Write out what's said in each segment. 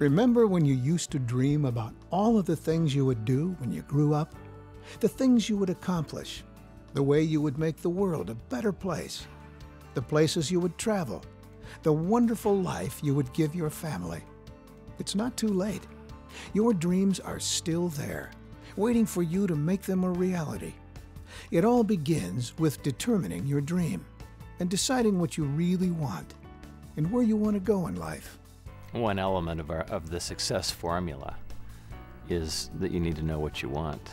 Remember when you used to dream about all of the things you would do when you grew up? The things you would accomplish, the way you would make the world a better place, the places you would travel, the wonderful life you would give your family. It's not too late. Your dreams are still there, waiting for you to make them a reality. It all begins with determining your dream and deciding what you really want and where you want to go in life. One element of the success formula is that you need to know what you want.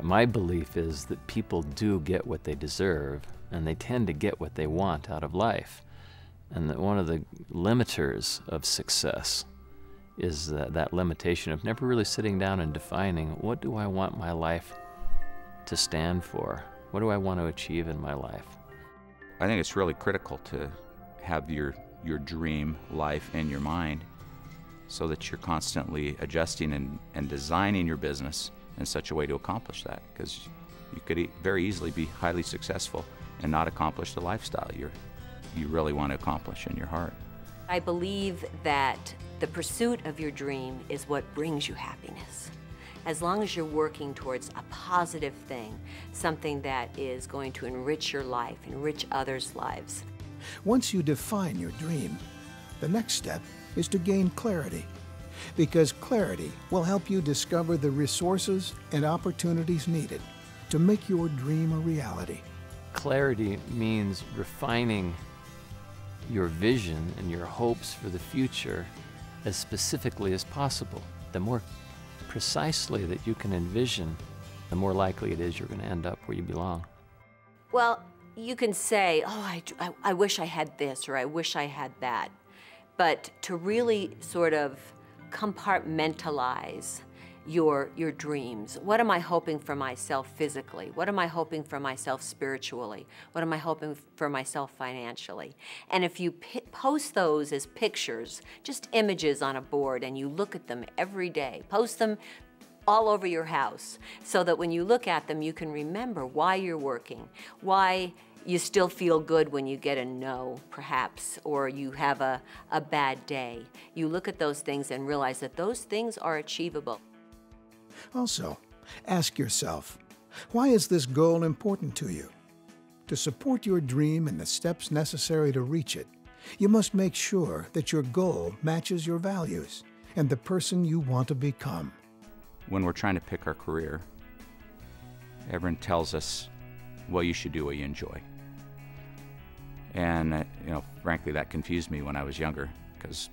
My belief is that people do get what they deserve, and they tend to get what they want out of life. And that one of the limiters of success is that limitation of never really sitting down and defining, what do I want my life to stand for? What do I want to achieve in my life? I think it's really critical to have your dream life in your mind so that you're constantly adjusting and designing your business in such a way to accomplish that, because you could very easily be highly successful and not accomplish the lifestyle you really want to accomplish in your heart. I believe that the pursuit of your dream is what brings you happiness. As long as you're working towards a positive thing, something that is going to enrich your life, enrich others' lives. Once you define your dream, the next step is to gain clarity, because clarity will help you discover the resources and opportunities needed to make your dream a reality. Clarity means refining your vision and your hopes for the future as specifically as possible. The more precisely that you can envision, the more likely it is you're going to end up where you belong. Well, you can say, oh, I wish I had this, or I wish I had that. But to really sort of compartmentalize your dreams. What am I hoping for myself physically? What am I hoping for myself spiritually? What am I hoping for myself financially? And if you post those as pictures, just images on a board, and you look at them every day, post them all over your house, so that when you look at them, you can remember why you're working, why you still feel good when you get a no, perhaps, or you have a bad day. You look at those things and realize that those things are achievable. Also, ask yourself, why is this goal important to you? To support your dream and the steps necessary to reach it, you must make sure that your goal matches your values and the person you want to become. When we're trying to pick our career, everyone tells us, well, you should do what you enjoy. And, frankly, that confused me when I was younger, because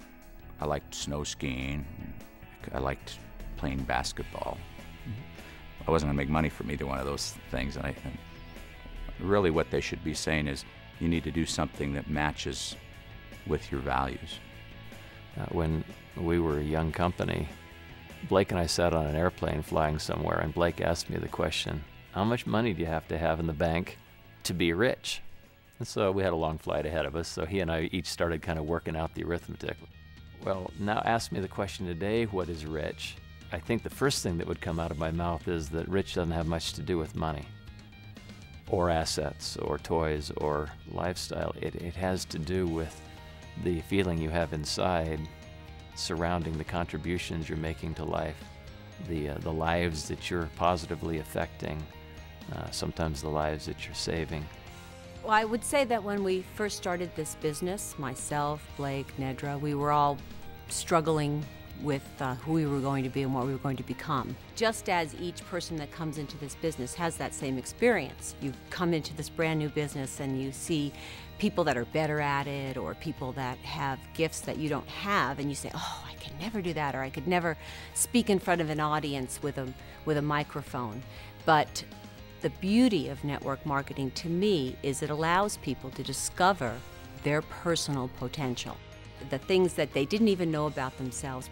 I liked snow skiing, I liked playing basketball. I wasn't going to make money from either one of those things. And really what they should be saying is, you need to do something that matches with your values. When we were a young company, Blake and I sat on an airplane flying somewhere, and Blake asked me the question, how much money do you have to have in the bank to be rich? And so we had a long flight ahead of us, so he and I each started kind of working out the arithmetic. Well, now ask me the question today, what is rich? I think the first thing that would come out of my mouth is that rich doesn't have much to do with money, or assets, or toys, or lifestyle. It has to do with the feeling you have inside surrounding the contributions you're making to life, the lives that you're positively affecting, sometimes the lives that you're saving. Well, I would say that when we first started this business, myself, Blake, Nedra, we were all struggling with who we were going to be and what we were going to become. Just as each person that comes into this business has that same experience. You come into this brand new business and you see people that are better at it, or people that have gifts that you don't have, and you say, oh, I could never do that, or I could never speak in front of an audience with a microphone. But the beauty of network marketing, to me, is it allows people to discover their personal potential, the things that they didn't even know about themselves.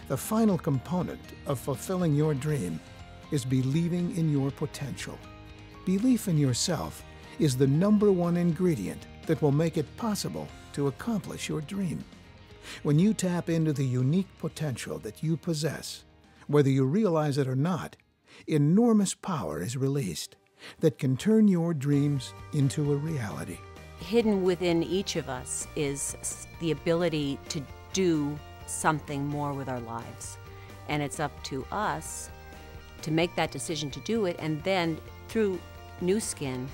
The final component of fulfilling your dream is believing in your potential. Belief in yourself is the #1 ingredient that will make it possible to accomplish your dream. When you tap into the unique potential that you possess, whether you realize it or not, enormous power is released that can turn your dreams into a reality. Hidden within each of us is the ability to do something more with our lives. And it's up to us to make that decision to do it, and then through Nu Skin,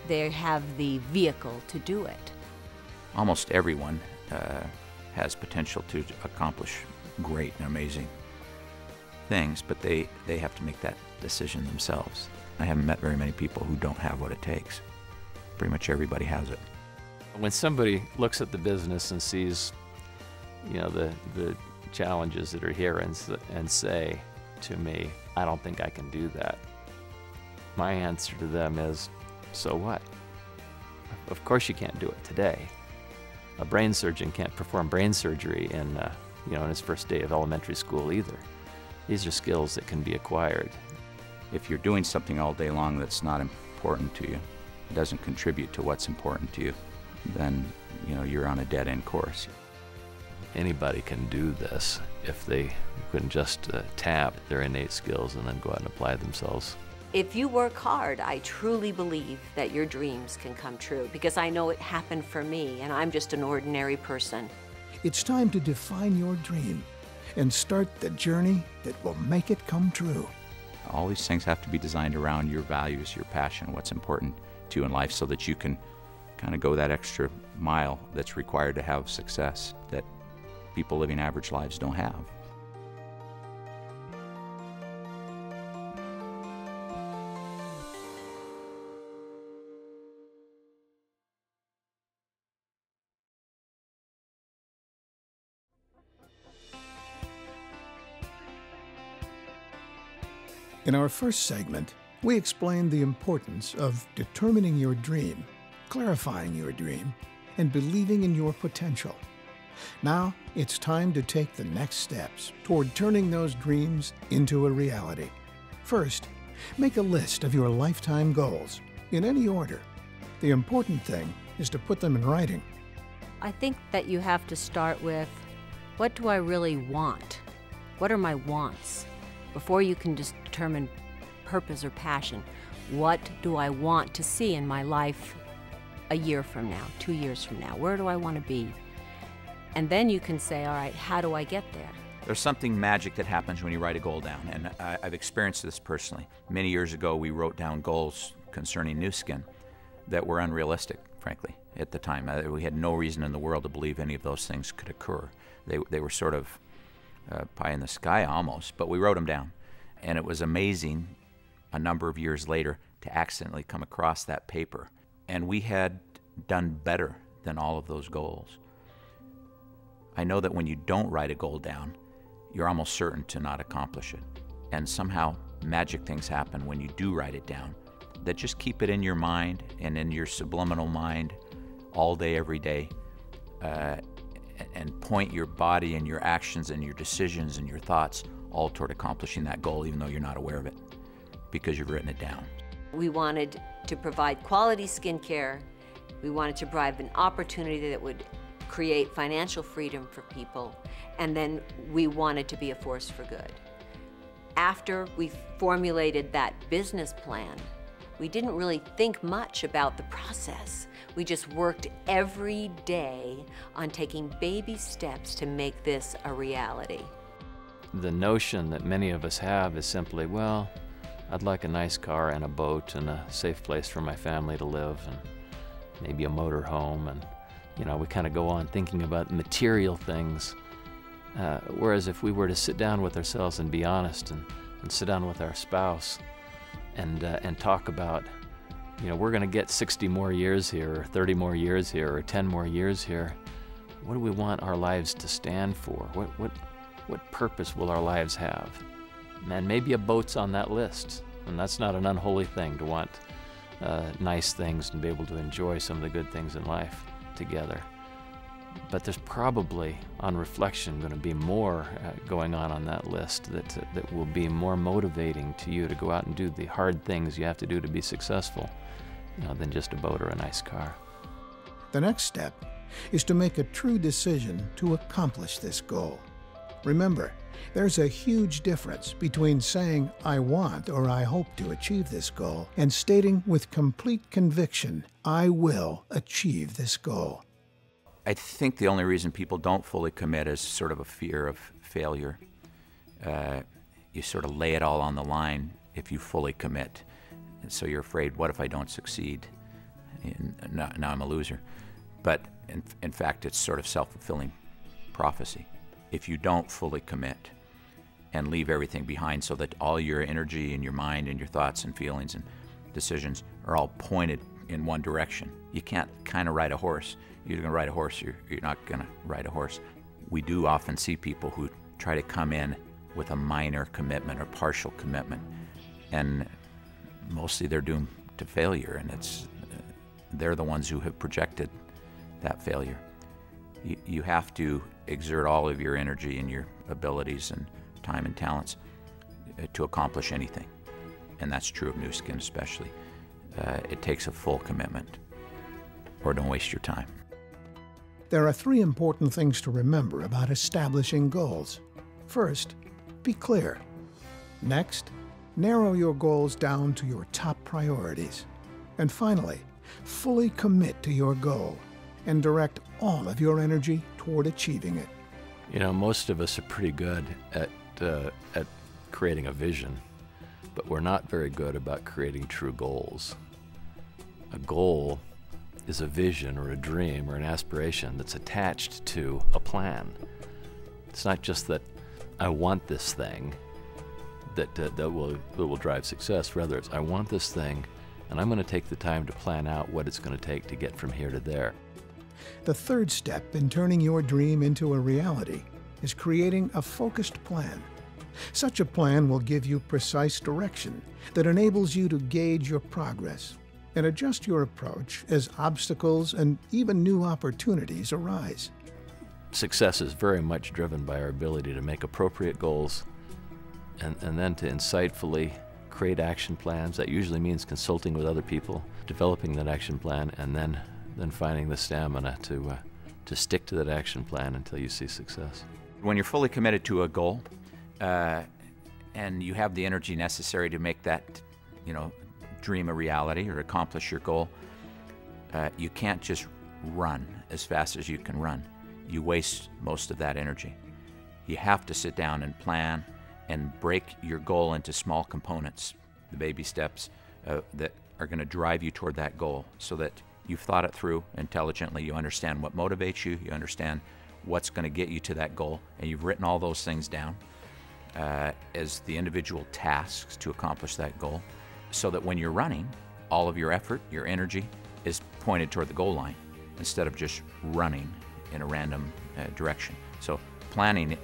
they have the vehicle to do it. Almost everyone has potential to accomplish great and amazing things, but they have to make that decision themselves. I haven't met very many people who don't have what it takes. Pretty much everybody has it. When somebody looks at the business and sees, the challenges that are here and say to me, I don't think I can do that, my answer to them is, so what? Of course you can't do it today. A brain surgeon can't perform brain surgery in his first day of elementary school either. These are skills that can be acquired. If you're doing something all day long that's not important to you, doesn't contribute to what's important to you, then you're on a dead-end course. Anybody can do this if they can just tap their innate skills and then go out and apply themselves. If you work hard, I truly believe that your dreams can come true, because I know it happened for me, and I'm just an ordinary person. It's time to define your dream and start the journey that will make it come true. All these things have to be designed around your values, your passion, what's important to you in life, so that you can kind of go that extra mile that's required to have success that people living average lives don't have. In our first segment, we explained the importance of determining your dream, clarifying your dream, and believing in your potential. Now, it's time to take the next steps toward turning those dreams into a reality. First, make a list of your lifetime goals, in any order. The important thing is to put them in writing. I think that you have to start with, what do I really want? What are my wants? Before you can just determine purpose or passion, what do I want to see in my life a year from now, 2 years from now? Where do I want to be? And then you can say, all right, how do I get there? There's something magic that happens when you write a goal down, and I've experienced this personally. Many years ago, we wrote down goals concerning Nu Skin that were unrealistic, frankly, at the time. We had no reason in the world to believe any of those things could occur. They were sort of pie in the sky almost, but we wrote them down. And it was amazing a number of years later to accidentally come across that paper. And we had done better than all of those goals. I know that when you don't write a goal down, you're almost certain to not accomplish it. And somehow magic things happen when you do write it down that just keep it in your mind and in your subliminal mind all day, every day, and point your body and your actions and your decisions and your thoughts all toward accomplishing that goal, even though you're not aware of it, because you've written it down. We wanted to provide quality skincare. We wanted to provide an opportunity that would create financial freedom for people, and then we wanted to be a force for good. After we formulated that business plan, we didn't really think much about the process. We just worked every day on taking baby steps to make this a reality. The notion that many of us have is simply, well, I'd like a nice car and a boat and a safe place for my family to live and maybe a motor home, and we kind of go on thinking about material things. Whereas if we were to sit down with ourselves and be honest and sit down with our spouse and talk about, we're going to get 60 more years here, or 30 more years here, or 10 more years here. What do we want our lives to stand for? What purpose will our lives have? And maybe a boat's on that list. And that's not an unholy thing, to want nice things and be able to enjoy some of the good things in life together. But there's probably, on reflection, going to be more going on that list that will be more motivating to you to go out and do the hard things you have to do to be successful, than just a boat or a nice car. The next step is to make a true decision to accomplish this goal. Remember, there's a huge difference between saying, I want or I hope to achieve this goal, and stating with complete conviction, I will achieve this goal. I think the only reason people don't fully commit is sort of a fear of failure. You sort of lay it all on the line if you fully commit. And so you're afraid, what if I don't succeed? And now I'm a loser. But in fact, it's sort of self-fulfilling prophecy. If you don't fully commit and leave everything behind so that all your energy and your mind and your thoughts and feelings and decisions are all pointed in one direction. You can't kind of ride a horse. You're going to ride a horse, you're not going to ride a horse. We do often see people who try to come in with a minor commitment or partial commitment, and mostly they're doomed to failure, and they're the ones who have projected that failure. You have to exert all of your energy and your abilities and time and talents to accomplish anything, and that's true of Nu Skin especially. It takes a full commitment, or don't waste your time. There are 3 important things to remember about establishing goals. First, be clear. Next, narrow your goals down to your top priorities. And finally, fully commit to your goal and direct all of your energy toward achieving it. You know, most of us are pretty good at creating a vision, but we're not very good about creating true goals. A goal is a vision or a dream or an aspiration that's attached to a plan. It's not just that I want this thing that will drive success. Rather, it's I want this thing, and I'm going to take the time to plan out what it's going to take to get from here to there. The third step in turning your dream into a reality is creating a focused plan. Such a plan will give you precise direction that enables you to gauge your progress and adjust your approach as obstacles and even new opportunities arise. Success is very much driven by our ability to make appropriate goals and then to insightfully create action plans. That usually means consulting with other people, developing that action plan, and then finding the stamina to stick to that action plan until you see success. When you're fully committed to a goal, and you have the energy necessary to make that, dream a reality or accomplish your goal, you can't just run as fast as you can run. You waste most of that energy. You have to sit down and plan and break your goal into small components, the baby steps that are going to drive you toward that goal, so that you've thought it through intelligently. You understand what motivates you, you understand what's going to get you to that goal, and you've written all those things down as the individual tasks to accomplish that goal, so that when you're running, all of your effort, your energy is pointed toward the goal line instead of just running in a random direction. So planning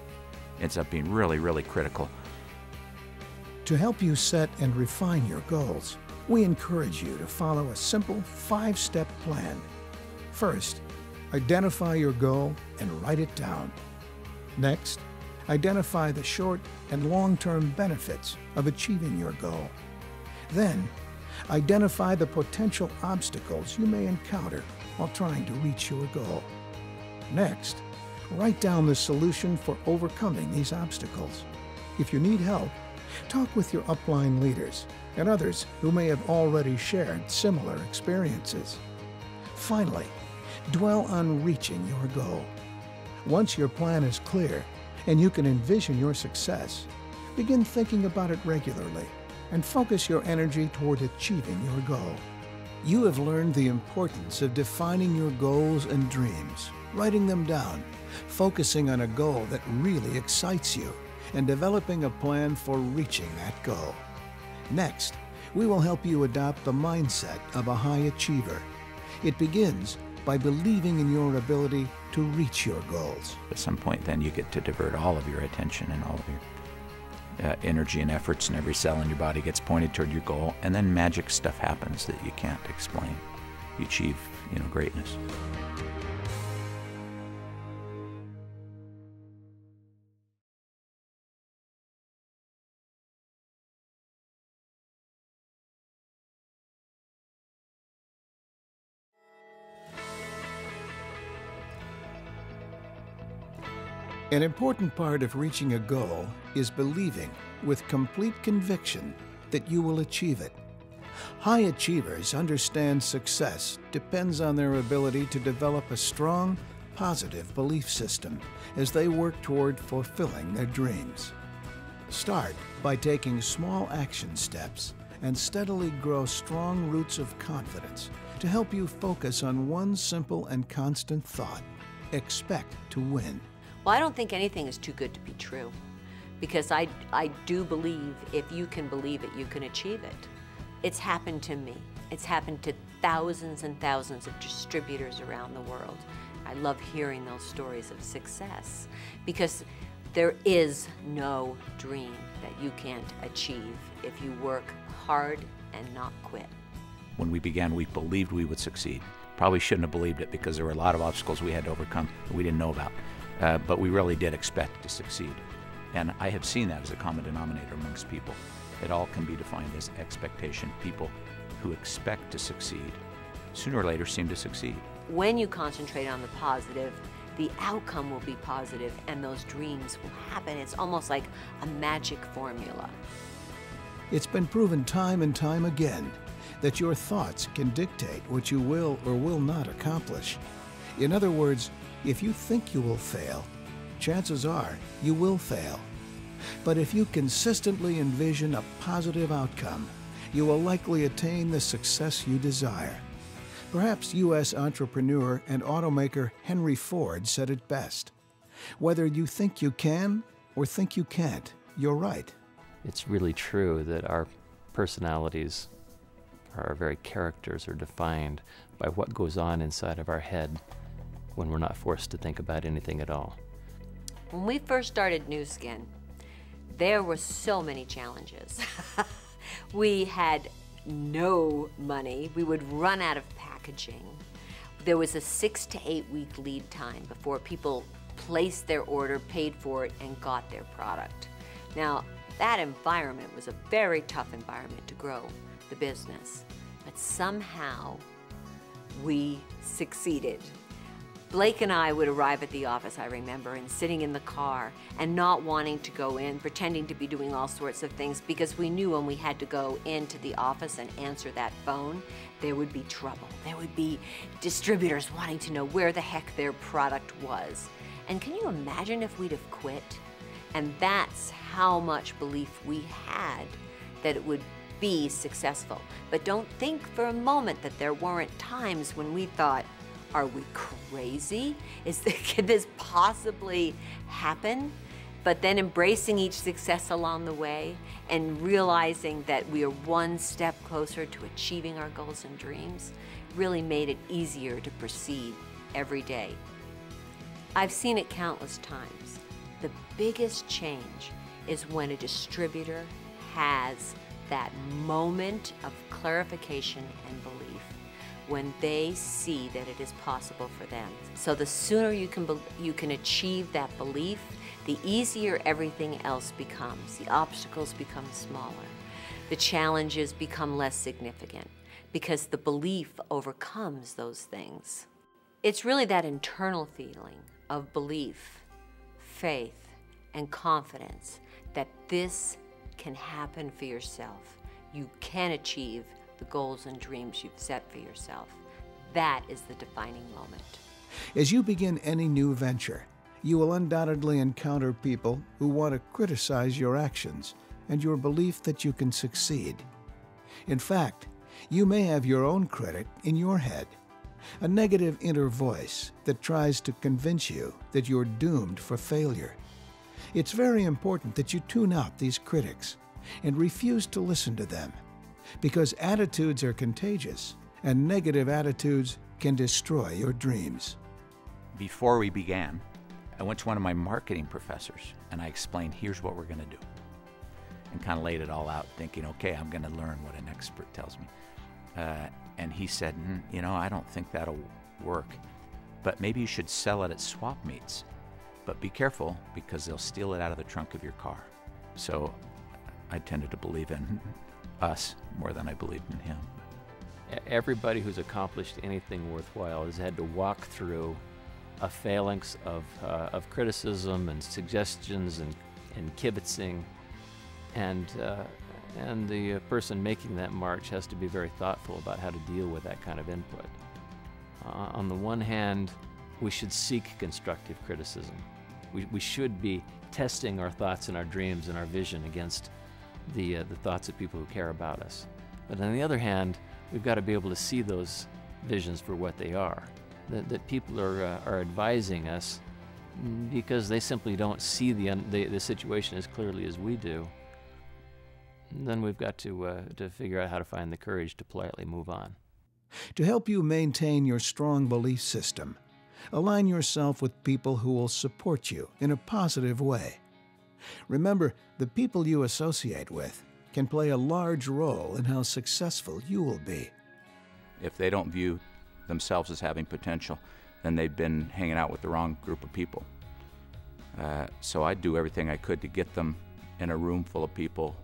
ends up being really, really critical. To help you set and refine your goals, we encourage you to follow a simple 5-step plan. First, identify your goal and write it down. Next, identify the short and long-term benefits of achieving your goal. Then, identify the potential obstacles you may encounter while trying to reach your goal. Next, write down the solution for overcoming these obstacles. If you need help, talk with your upline leaders and others who may have already shared similar experiences. Finally, dwell on reaching your goal. Once your plan is clear and you can envision your success, begin thinking about it regularly and focus your energy toward achieving your goal. You have learned the importance of defining your goals and dreams, writing them down, focusing on a goal that really excites you, and developing a plan for reaching that goal. Next, we will help you adopt the mindset of a high achiever. It begins by believing in your ability to reach your goals. At some point then you get to divert all of your attention and all of your energy and efforts, and every cell in your body gets pointed toward your goal, and then magic stuff happens that you can't explain. You achieve, greatness. An important part of reaching a goal is believing with complete conviction that you will achieve it. High achievers understand success depends on their ability to develop a strong, positive belief system as they work toward fulfilling their dreams. Start by taking small action steps and steadily grow strong roots of confidence to help you focus on one simple and constant thought: expect to win. Well, I don't think anything is too good to be true, because I do believe if you can believe it, you can achieve it. It's happened to me. It's happened to thousands and thousands of distributors around the world. I love hearing those stories of success, because there is no dream that you can't achieve if you work hard and not quit. When we began, we believed we would succeed. Probably shouldn't have believed it, because there were a lot of obstacles we had to overcome that we didn't know about. But we really did expect to succeed. And I have seen that as a common denominator amongst people. It all can be defined as expectation. People who expect to succeed sooner or later seem to succeed. When you concentrate on the positive, the outcome will be positive and those dreams will happen. It's almost like a magic formula. It's been proven time and time again that your thoughts can dictate what you will or will not accomplish. In other words, if you think you will fail, chances are you will fail. But if you consistently envision a positive outcome, you will likely attain the success you desire. Perhaps U.S. entrepreneur and automaker Henry Ford said it best: whether you think you can or think you can't, you're right. It's really true that our personalities, our very characters, are defined by what goes on inside of our head when we're not forced to think about anything at all. When we first started Nu Skin, there were so many challenges. We had no money. We would run out of packaging. There was a 6 to 8 week lead time before people placed their order, paid for it, and got their product. Now, that environment was a very tough environment to grow the business, but somehow we succeeded. Blake and I would arrive at the office, I remember, and sitting in the car and not wanting to go in, pretending to be doing all sorts of things, because we knew when we had to go into the office and answer that phone, there would be trouble. There would be distributors wanting to know where the heck their product was. And can you imagine if we'd have quit? And that's how much belief we had that it would be successful. But don't think for a moment that there weren't times when we thought, are we crazy? Can this possibly happen? But then embracing each success along the way and realizing that we are one step closer to achieving our goals and dreams really made it easier to proceed every day. I've seen it countless times. The biggest change is when a distributor has that moment of clarification and belief, when they see that it is possible for them. So the sooner you can achieve that belief, the easier everything else becomes. The obstacles become smaller. The challenges become less significant because the belief overcomes those things. It's really that internal feeling of belief, faith, and confidence that this can happen for yourself. You can achieve the goals and dreams you've set for yourself. That is the defining moment. As you begin any new venture, you will undoubtedly encounter people who want to criticize your actions and your belief that you can succeed. In fact, you may have your own critic in your head, a negative inner voice that tries to convince you that you're doomed for failure. It's very important that you tune out these critics and refuse to listen to them, because attitudes are contagious, and negative attitudes can destroy your dreams. Before we began, I went to one of my marketing professors and I explained, here's what we're going to do. And kind of laid it all out, thinking, okay, I'm going to learn what an expert tells me. And he said, I don't think that'll work, but maybe you should sell it at swap meets. But be careful, because they'll steal it out of the trunk of your car. So I tended to believe in us more than I believed in him. Everybody who's accomplished anything worthwhile has had to walk through a phalanx of criticism and suggestions and kibitzing, and the person making that march has to be very thoughtful about how to deal with that kind of input. On the one hand, we should seek constructive criticism. We should be testing our thoughts and our dreams and our vision against the thoughts of people who care about us. But on the other hand, we've got to be able to see those visions for what they are. That people are advising us because they simply don't see the situation as clearly as we do. And then we've got to figure out how to find the courage to politely move on. To help you maintain your strong belief system, align yourself with people who will support you in a positive way. Remember, the people you associate with can play a large role in how successful you will be. If they don't view themselves as having potential, then they've been hanging out with the wrong group of people. So I'd do everything I could to get them in a room full of people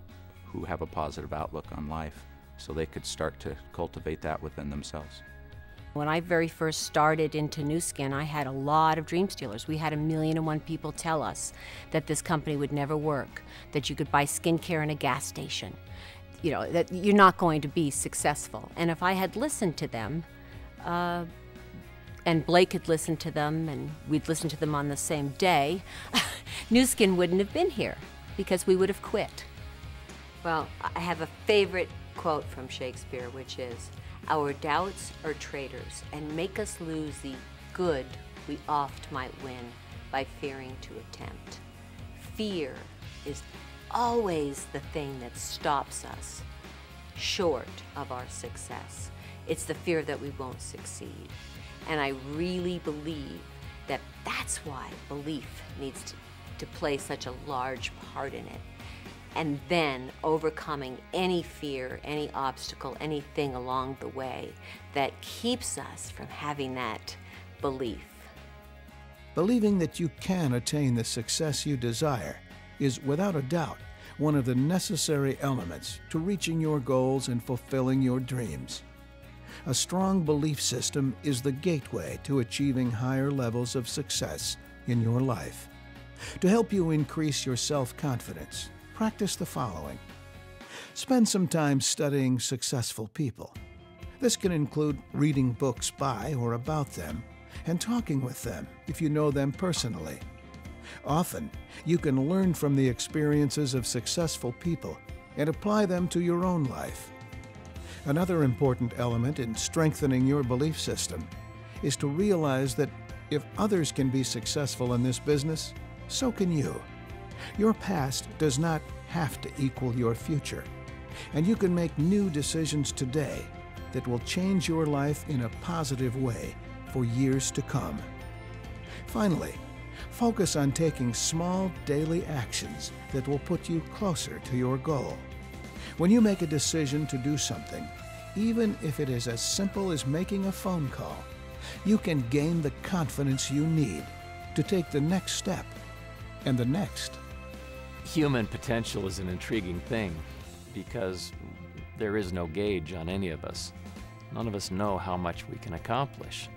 who have a positive outlook on life, so they could start to cultivate that within themselves. When I very first started into Nu Skin, I had a lot of dream stealers. We had 1,000,001 people tell us that this company would never work, that you could buy skincare in a gas station, you know, that you're not going to be successful. And if I had listened to them, and Blake had listened to them, and we'd listened to them on the same day, Nu Skin wouldn't have been here, because we would have quit. Well, I have a favorite quote from Shakespeare, which is, "Our doubts are traitors, and make us lose the good we oft might win by fearing to attempt." Fear is always the thing that stops us short of our success. It's the fear that we won't succeed. And I really believe that that's why belief needs to play such a large part in it. And then overcoming any fear, any obstacle, anything along the way that keeps us from having that belief. Believing that you can attain the success you desire is, without a doubt, one of the necessary elements to reaching your goals and fulfilling your dreams. A strong belief system is the gateway to achieving higher levels of success in your life. To help you increase your self-confidence, practice the following. Spend some time studying successful people. This can include reading books by or about them and talking with them if you know them personally. Often, you can learn from the experiences of successful people and apply them to your own life. Another important element in strengthening your belief system is to realize that if others can be successful in this business, so can you. Your past does not have to equal your future, and you can make new decisions today that will change your life in a positive way for years to come. Finally, focus on taking small daily actions that will put you closer to your goal. When you make a decision to do something, even if it is as simple as making a phone call, you can gain the confidence you need to take the next step and the next. Human potential is an intriguing thing because there is no gauge on any of us. None of us know how much we can accomplish.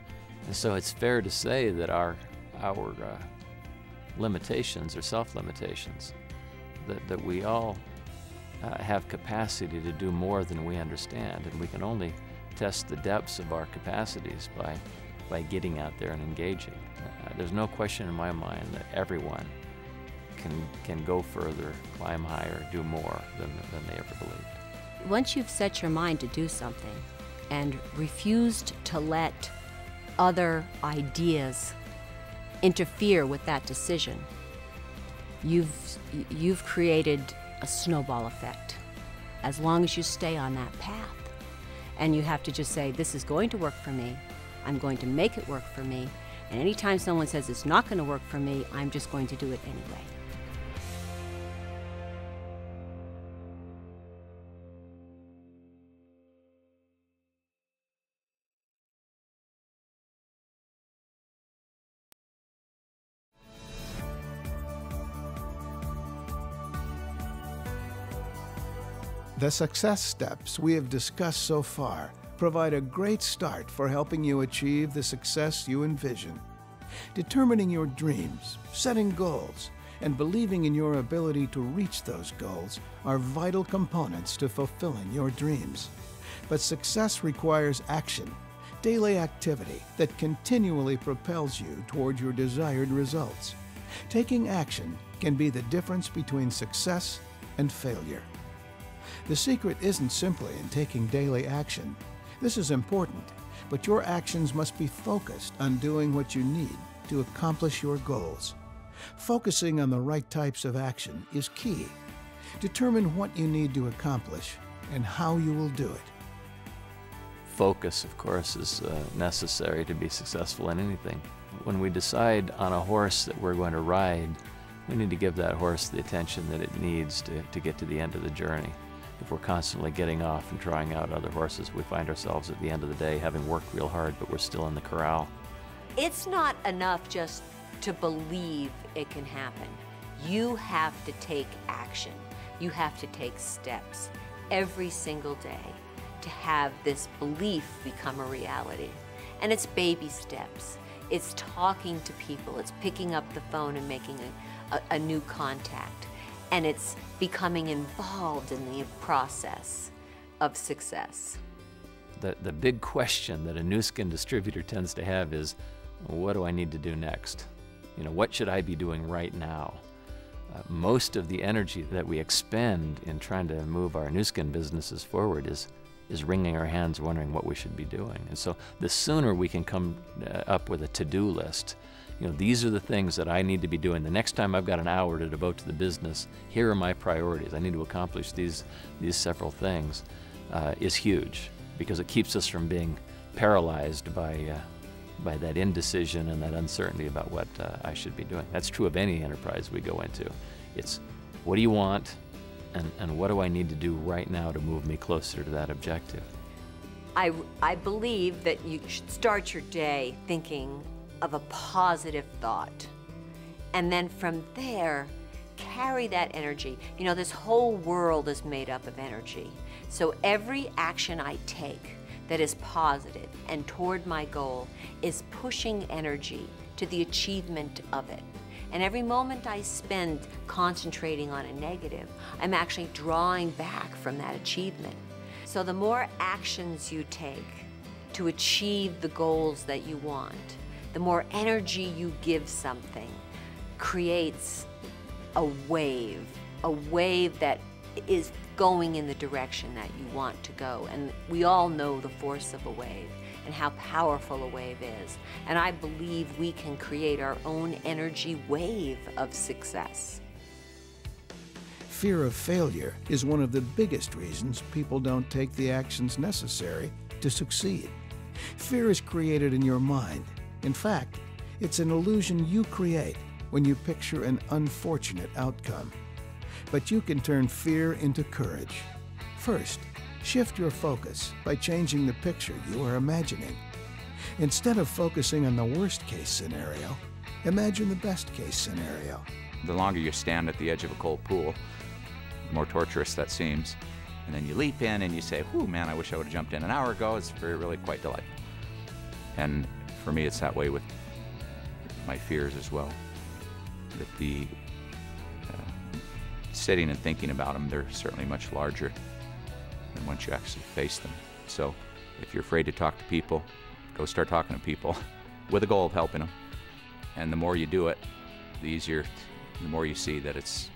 And so it's fair to say that our limitations are self-limitations, that we all have capacity to do more than we understand, and we can only test the depths of our capacities by getting out there and engaging. There's no question in my mind that everyone can go further, climb higher, do more than they ever believed. Once you've set your mind to do something and refused to let other ideas interfere with that decision, you've created a snowball effect. As long as you stay on that path, and you have to just say, this is going to work for me, I'm going to make it work for me, and anytime someone says it's not going to work for me, I'm just going to do it anyway. The success steps we have discussed so far provide a great start for helping you achieve the success you envision. Determining your dreams, setting goals, and believing in your ability to reach those goals are vital components to fulfilling your dreams. But success requires action, daily activity that continually propels you toward your desired results. Taking action can be the difference between success and failure. The secret isn't simply in taking daily action. This is important, but your actions must be focused on doing what you need to accomplish your goals. Focusing on the right types of action is key. Determine what you need to accomplish and how you will do it. Focus, of course, is necessary to be successful in anything. When we decide on a horse that we're going to ride, we need to give that horse the attention that it needs to get to the end of the journey. If we're constantly getting off and trying out other horses, we find ourselves at the end of the day having worked real hard, but we're still in the corral. It's not enough just to believe it can happen. You have to take action. You have to take steps every single day to have this belief become a reality. And it's baby steps. It's talking to people. It's picking up the phone and making a new contact. And it's becoming involved in the process of success. The big question that a new skin distributor tends to have is, what do I need to do next? You know, what should I be doing right now? Most of the energy that we expend in trying to move our new skin businesses forward is wringing our hands wondering what we should be doing. And so the sooner we can come up with a to-do list, you know, these are the things that I need to be doing. The next time I've got an hour to devote to the business, here are my priorities. I need to accomplish these several things, is huge, because it keeps us from being paralyzed by that indecision and that uncertainty about what I should be doing. That's true of any enterprise we go into. It's, what do you want, and what do I need to do right now to move me closer to that objective? I believe that you should start your day thinking of a positive thought. And then from there, carry that energy. You know, this whole world is made up of energy. So every action I take that is positive and toward my goal is pushing energy to the achievement of it. And every moment I spend concentrating on a negative, I'm actually drawing back from that achievement. So the more actions you take to achieve the goals that you want, the more energy you give something creates a wave that is going in the direction that you want to go. And we all know the force of a wave and how powerful a wave is. And I believe we can create our own energy wave of success. Fear of failure is one of the biggest reasons people don't take the actions necessary to succeed. Fear is created in your mind. In fact, it's an illusion you create when you picture an unfortunate outcome. But you can turn fear into courage. First, shift your focus by changing the picture you are imagining. Instead of focusing on the worst-case scenario, imagine the best-case scenario. The longer you stand at the edge of a cold pool, the more torturous that seems. And then you leap in and you say, "Whew, man, I wish I would have jumped in an hour ago." It's really quite delightful. And for me, it's that way with my fears as well. That the sitting and thinking about them, they're certainly much larger than once you actually face them. So if you're afraid to talk to people, go start talking to people with a goal of helping them. And the more you do it, the easier, the more you see that it's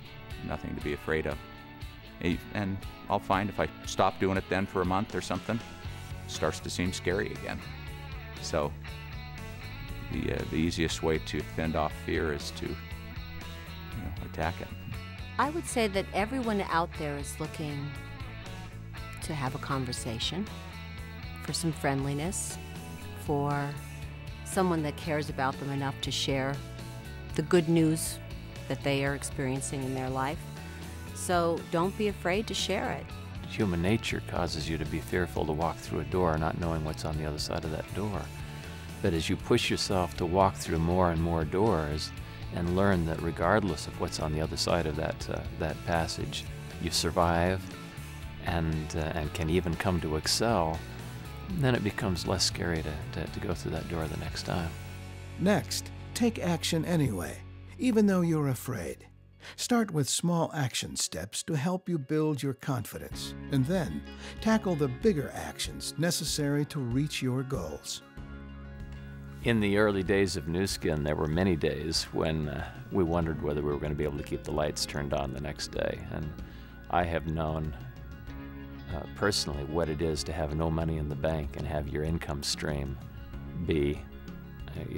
nothing to be afraid of. And I'll find if I stop doing it then for a month or something, it starts to seem scary again. So the easiest way to fend off fear is to attack it. I would say that everyone out there is looking to have a conversation, for some friendliness, for someone that cares about them enough to share the good news that they are experiencing in their life. So don't be afraid to share it. Human nature causes you to be fearful to walk through a door not knowing what's on the other side of that door. But as you push yourself to walk through more and more doors and learn that regardless of what's on the other side of that passage, you survive and can even come to excel, then it becomes less scary to go through that door the next time. Next, take action anyway, even though you're afraid. Start with small action steps to help you build your confidence, and then tackle the bigger actions necessary to reach your goals. In the early days of Nu Skin, there were many days when we wondered whether we were going to be able to keep the lights turned on the next day. And I have known personally what it is to have no money in the bank and have your income stream be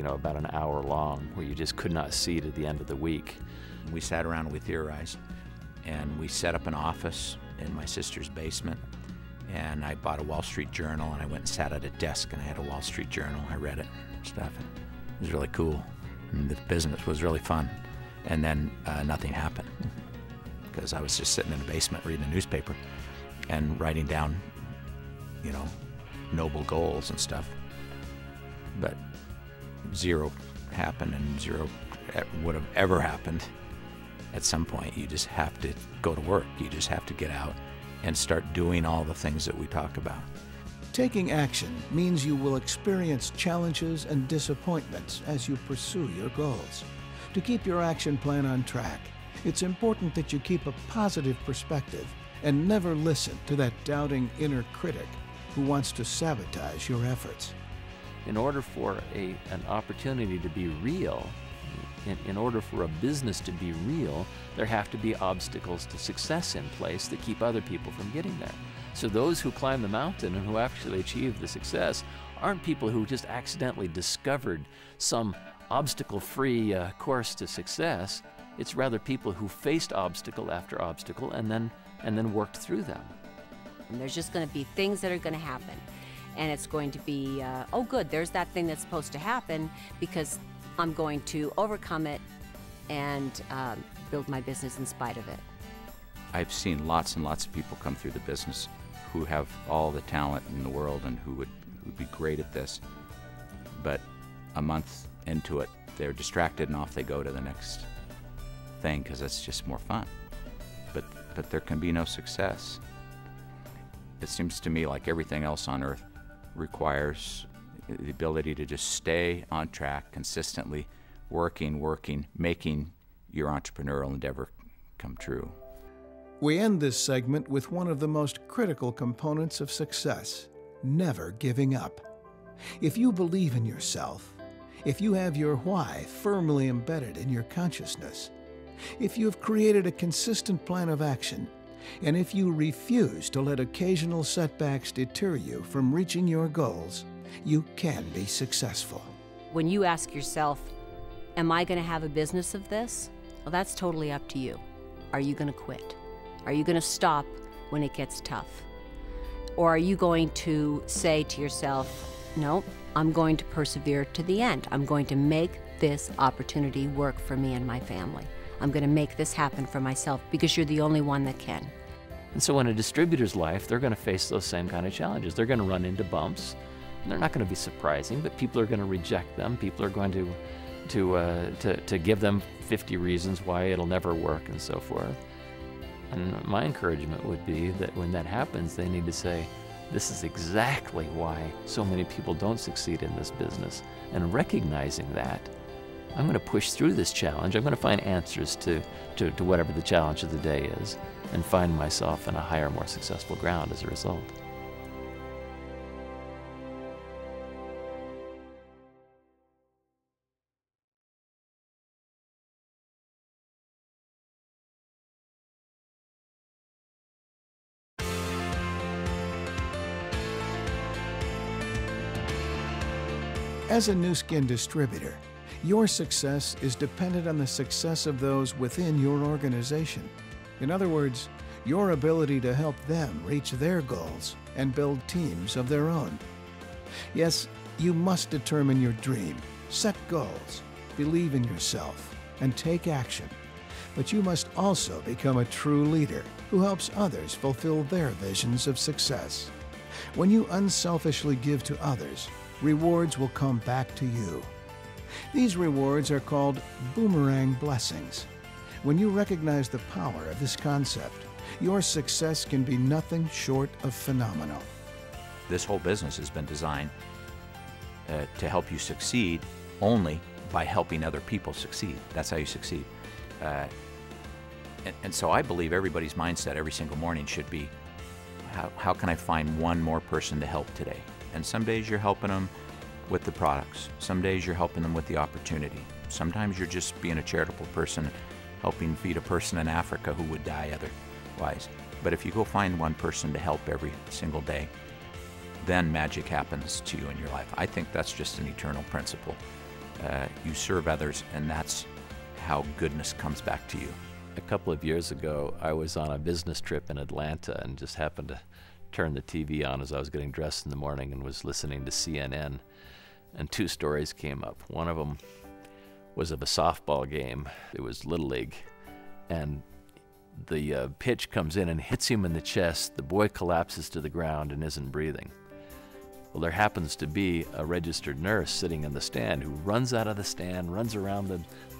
about an hour long, where you just could not see to the end of the week. We sat around and we theorized, and we set up an office in my sister's basement, and I bought a Wall Street Journal, and I went and sat at a desk, and I had a Wall Street Journal. I read it and stuff, and it was really cool, and the business was really fun. And then nothing happened, because I was just sitting in the basement reading a newspaper and writing down, noble goals and stuff. But zero happened, and zero would have ever happened. At some point, you just have to go to work. You just have to get out and start doing all the things that we talked about. Taking action means you will experience challenges and disappointments as you pursue your goals. To keep your action plan on track, it's important that you keep a positive perspective and never listen to that doubting inner critic who wants to sabotage your efforts. In order for an opportunity to be real, in order for a business to be real, there have to be obstacles to success in place that keep other people from getting there. So those who climb the mountain and who actually achieve the success aren't people who just accidentally discovered some obstacle-free course to success. It's rather people who faced obstacle after obstacle and then worked through them. And there's just going to be things that are going to happen. And it's going to be, oh good, there's that thing that's supposed to happen, because I'm going to overcome it and build my business in spite of it. I've seen lots and lots of people come through the business who have all the talent in the world and who would be great at this. But a month into it, they're distracted and off they go to the next thing, because it's just more fun. But there can be no success. It seems to me like everything else on earth requires the ability to just stay on track, consistently working, making your entrepreneurial endeavor come true. We end this segment with one of the most critical components of success: never giving up. If you believe in yourself, if you have your why firmly embedded in your consciousness, if you have created a consistent plan of action, and if you refuse to let occasional setbacks deter you from reaching your goals, you can be successful. When you ask yourself, am I going to have a business of this? Well, that's totally up to you. Are you going to quit? Are you going to stop when it gets tough? Or are you going to say to yourself, no, I'm going to persevere to the end. I'm going to make this opportunity work for me and my family. I'm going to make this happen for myself, because you're the only one that can. And so in a distributor's life, they're going to face those same kind of challenges. They're going to run into bumps. And they're not going to be surprising, but people are going to reject them. People are going to give them 50 reasons why it'll never work and so forth. And my encouragement would be that when that happens, they need to say, this is exactly why so many people don't succeed in this business. And recognizing that, I'm going to push through this challenge. I'm going to find answers to whatever the challenge of the day is, and find myself in a higher, more successful ground as a result. As a Nu Skin distributor, your success is dependent on the success of those within your organization. In other words, your ability to help them reach their goals and build teams of their own. Yes, you must determine your dream, set goals, believe in yourself, and take action. But you must also become a true leader who helps others fulfill their visions of success. When you unselfishly give to others, rewards will come back to you. These rewards are called boomerang blessings. When you recognize the power of this concept, your success can be nothing short of phenomenal. This whole business has been designed to help you succeed only by helping other people succeed. That's how you succeed. And so I believe everybody's mindset every single morning should be, how can I find one more person to help today? And some days you're helping them with the products. Some days you're helping them with the opportunity. Sometimes you're just being a charitable person, helping feed a person in Africa who would die otherwise. But if you go find one person to help every single day, then magic happens to you in your life. I think that's just an eternal principle. You serve others, and that's how goodness comes back to you. A couple of years ago, I was on a business trip in Atlanta and just happened to turn the TV on as I was getting dressed in the morning and was listening to CNN. And two stories came up. One of them was of a softball game. It was Little League. And the pitch comes in and hits him in the chest. The boy collapses to the ground and isn't breathing. Well, there happens to be a registered nurse sitting in the stand who runs out of the stand, runs around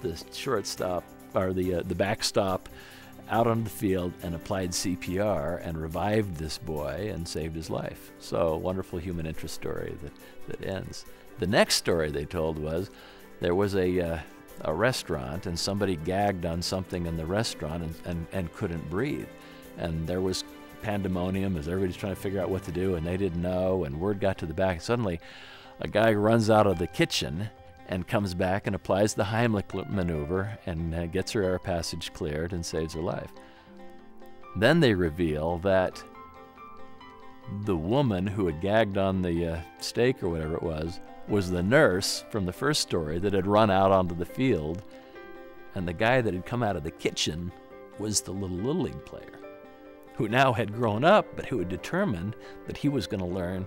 the shortstop, or the backstop, out on the field and applied CPR and revived this boy and saved his life. So, a wonderful human interest story that ends. The next story they told was there was a restaurant and somebody gagged on something in the restaurant and couldn't breathe. And there was pandemonium as everybody's trying to figure out what to do, and they didn't know, and word got to the back. Suddenly, a guy runs out of the kitchen and comes back and applies the Heimlich maneuver and gets her air passage cleared and saves her life. Then they reveal that the woman who had gagged on the steak or whatever it was the nurse from the first story that had run out onto the field, and the guy that had come out of the kitchen was the Little League player, who now had grown up, but who had determined that he was going to learn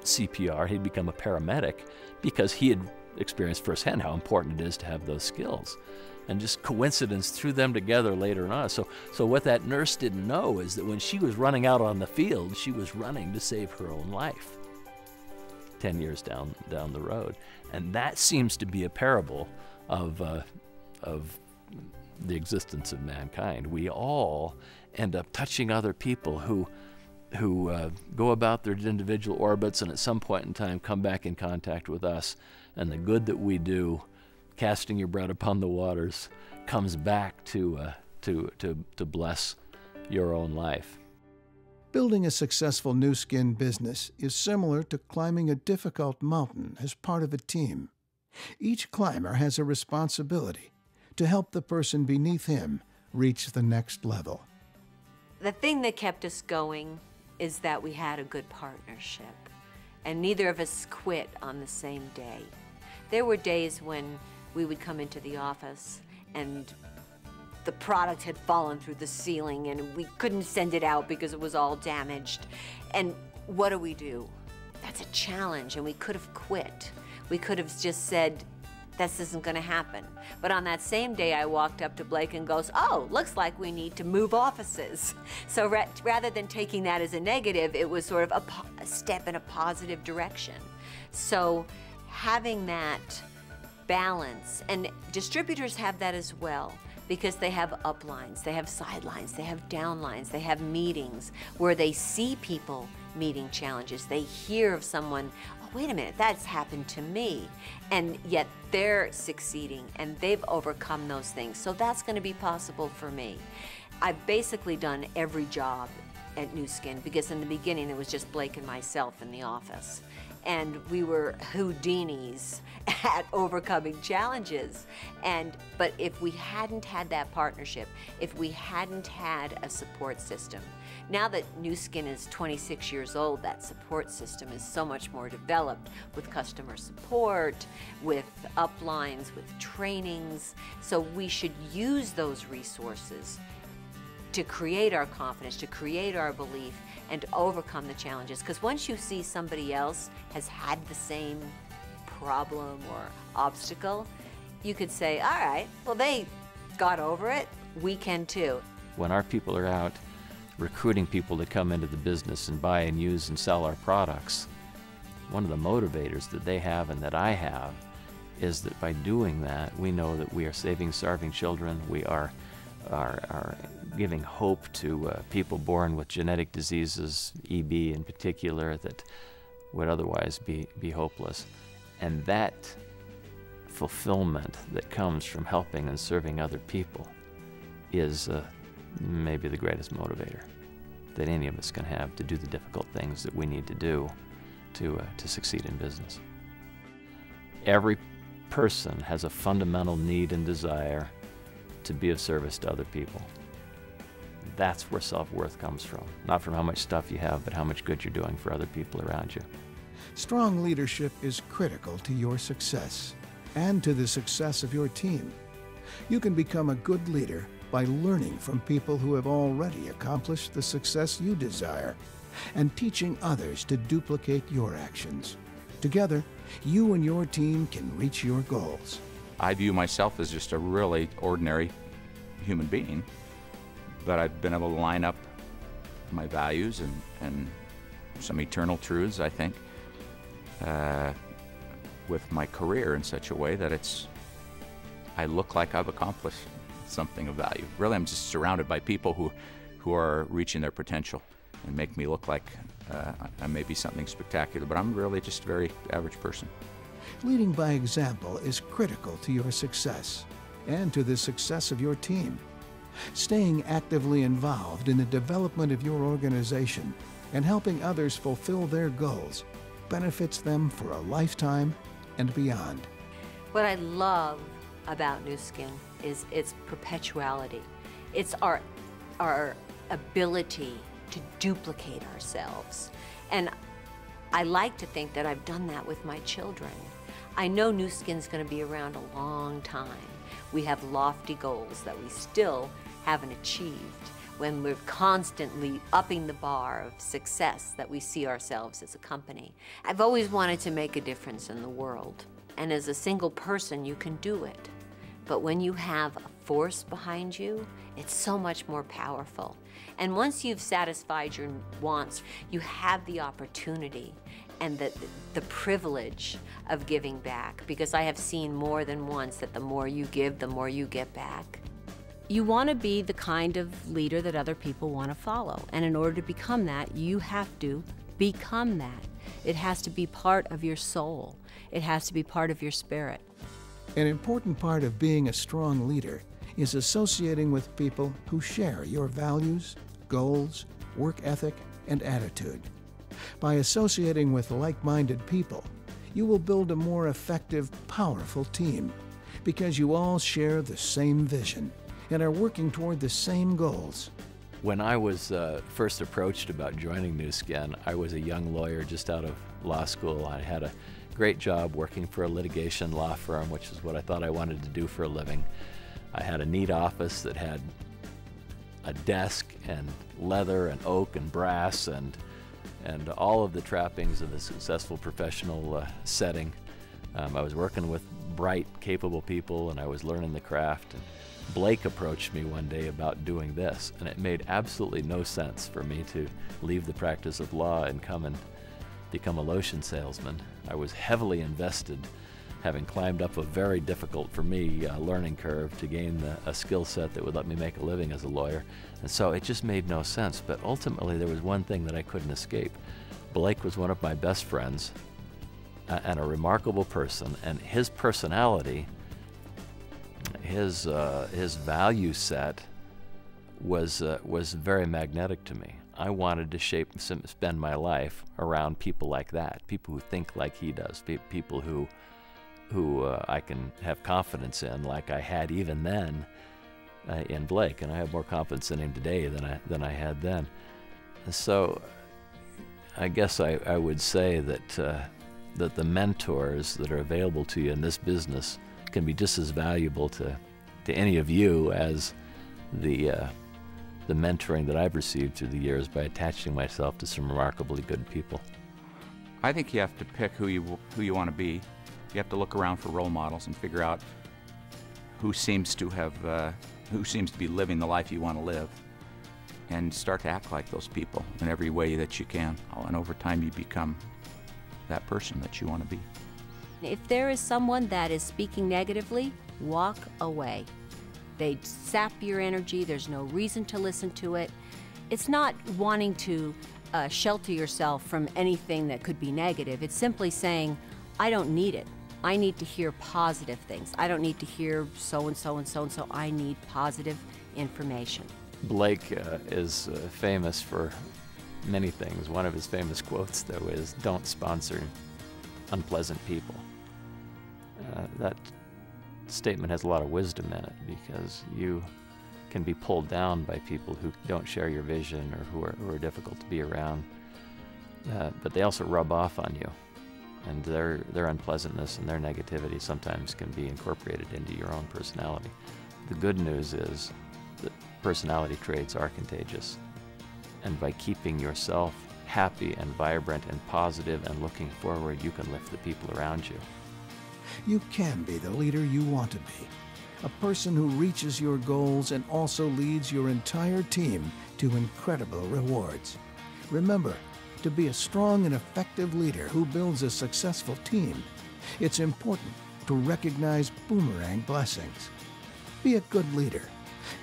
CPR. He'd become a paramedic because he had experienced firsthand how important it is to have those skills. And just coincidence threw them together later on. So what that nurse didn't know is that when she was running out on the field, she was running to save her own life 10 years down the road. And that seems to be a parable of the existence of mankind. We all end up touching other people who go about their individual orbits and at some point in time come back in contact with us, and the good that we do, casting your bread upon the waters, comes back to bless your own life. Building a successful Nu Skin business is similar to climbing a difficult mountain as part of a team. Each climber has a responsibility to help the person beneath him reach the next level. The thing that kept us going is that we had a good partnership, and neither of us quit on the same day. There were days when we would come into the office and the product had fallen through the ceiling and we couldn't send it out because it was all damaged. And what do? That's a challenge, and we could have quit. We could have just said, this isn't going to happen. But on that same day, I walked up to Blake and goes, oh, looks like we need to move offices. So rather than taking that as a negative, it was sort of a step in a positive direction. So having that balance, and distributors have that as well, because they have uplines, they have sidelines, they have downlines, they have meetings where they see people meeting challenges. They hear of someone, oh, wait a minute, that's happened to me. And yet they're succeeding and they've overcome those things. So that's going to be possible for me. I've basically done every job at Nu Skin because in the beginning it was just Blake and myself in the office. And we were Houdinis at overcoming challenges. But if we hadn't had that partnership, if we hadn't had a support system, now that Nu Skin is 26 years old, that support system is so much more developed with customer support, with uplines, with trainings. So we should use those resources to create our confidence, to create our belief, and to overcome the challenges. Because once you see somebody else has had the same problem or obstacle, you could say, all right, well, they got over it, we can too. When our people are out recruiting people to come into the business and buy and use and sell our products, one of the motivators that they have and that I have is that by doing that, we know that we are saving starving children, we are giving hope to people born with genetic diseases, EB in particular, that would otherwise be hopeless. And that fulfillment that comes from helping and serving other people is maybe the greatest motivator that any of us can have to do the difficult things that we need to do to succeed in business. Every person has a fundamental need and desire to be of service to other people. That's where self-worth comes from. Not from how much stuff you have, but how much good you're doing for other people around you. Strong leadership is critical to your success and to the success of your team. You can become a good leader by learning from people who have already accomplished the success you desire and teaching others to duplicate your actions. Together, you and your team can reach your goals. I view myself as just a really ordinary human being, but I've been able to line up my values and some eternal truths, I think, with my career in such a way that I look like I've accomplished something of value. Really, I'm just surrounded by people who are reaching their potential and make me look like I may be something spectacular, but I'm really just a very average person. Leading by example is critical to your success and to the success of your team. Staying actively involved in the development of your organization and helping others fulfill their goals benefits them for a lifetime and beyond. What I love about Nu Skin is its perpetuality. It's our ability to duplicate ourselves. And I like to think that I've done that with my children. I know Nu Skin's going to be around a long time. We have lofty goals that we still haven't achieved when we're constantly upping the bar of success that we see ourselves as a company. I've always wanted to make a difference in the world. And as a single person, you can do it. But when you have a force behind you, it's so much more powerful. And once you've satisfied your wants, you have the opportunity and the privilege of giving back, because I have seen more than once that the more you give, the more you get back. You want to be the kind of leader that other people want to follow. And in order to become that, you have to become that. It has to be part of your soul. It has to be part of your spirit. An important part of being a strong leader is associating with people who share your values, goals, work ethic, and attitude. By associating with like-minded people, you will build a more effective, powerful team because you all share the same vision and are working toward the same goals. When I was first approached about joining Nu Skin, I was a young lawyer just out of law school. I had a great job working for a litigation law firm, which is what I thought I wanted to do for a living. I had a neat office that had a desk and leather and oak and brass and all of the trappings of a successful professional setting. I was working with bright, capable people, and I was learning the craft. And Blake approached me one day about doing this, and it made absolutely no sense for me to leave the practice of law and come and become a lotion salesman. I was heavily invested, having climbed up a very difficult, for me, learning curve to gain a skill set that would let me make a living as a lawyer. And so it just made no sense. But ultimately, there was one thing that I couldn't escape. Blake was one of my best friends and a remarkable person, and his personality, his value set was very magnetic to me. I wanted to spend my life around people like that, people who think like he does, people who I can have confidence in, like I had even then in Blake, and I have more confidence in him today than I had then. And so I guess I would say that the mentors that are available to you in this business can be just as valuable to any of you as the mentoring that I've received through the years by attaching myself to some remarkably good people. I think you have to pick who you want to be. You have to look around for role models and figure out who seems to be living the life you want to live, and start to act like those people in every way that you can. And over time, you become that person that you want to be. If there is someone that is speaking negatively, walk away. They sap your energy. There's no reason to listen to it. It's not wanting to shelter yourself from anything that could be negative. It's simply saying, I don't need it. I need to hear positive things. I don't need to hear so-and-so and so-and-so. I need positive information. Blake is famous for many things. One of his famous quotes, though, is, "Don't sponsor unpleasant people." That statement has a lot of wisdom in it, because you can be pulled down by people who don't share your vision or who are difficult to be around. But they also rub off on you, and their unpleasantness and their negativity sometimes can be incorporated into your own personality. The good news is that personality traits are contagious, and by keeping yourself happy and vibrant and positive and looking forward, you can lift the people around you. You can be the leader you want to be, a person who reaches your goals and also leads your entire team to incredible rewards. Remember, to be a strong and effective leader who builds a successful team, it's important to recognize boomerang blessings. Be a good leader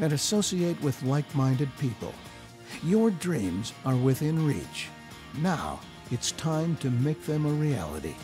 and associate with like-minded people. Your dreams are within reach. Now it's time to make them a reality.